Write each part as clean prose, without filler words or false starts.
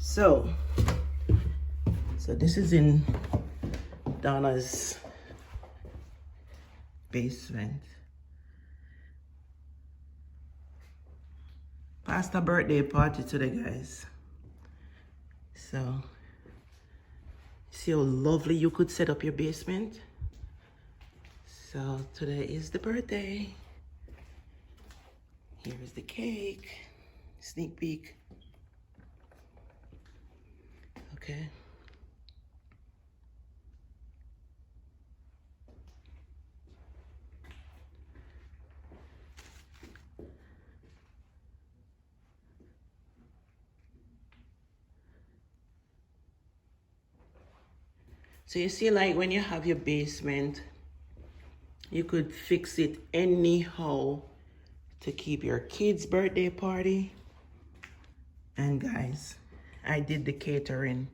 So this is in Donna's basement. Past a birthday party today, guys. So see how lovely you could set up your basement. So today is the birthday. Here is the cake. Sneak peek. Okay. So you see, like when you have your basement, you could fix it anyhow to keep your kids' birthday party. And guys, I did the catering.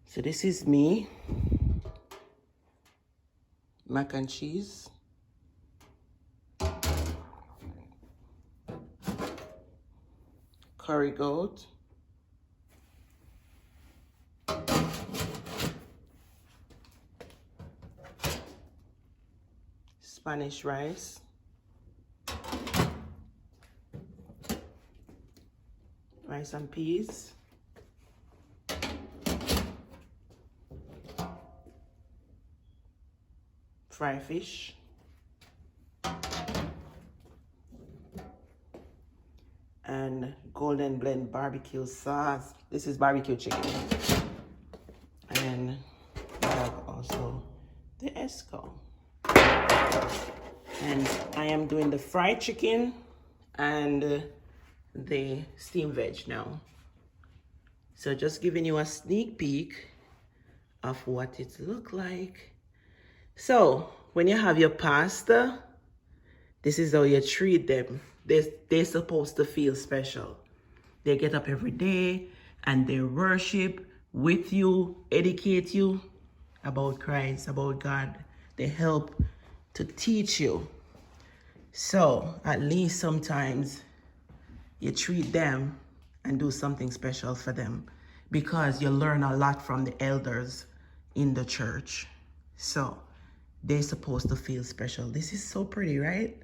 So this is me. Mac and cheese. Curry goat. Spanish rice. Rice and peas. Fried fish. And golden blend barbecue sauce. This is barbecue chicken. And we have also the esco. And I am doing the fried chicken and the steamed veg now. So just giving you a sneak peek of what it look like. So when you have your pasta, this is how you treat them. They're supposed to feel special. They get up every day and they worship with you, educate you about Christ, about God. They help to teach you. So at least sometimes you treat them and do something special for them because you learn a lot from the elders in the church. So they're supposed to feel special. This is so pretty, right?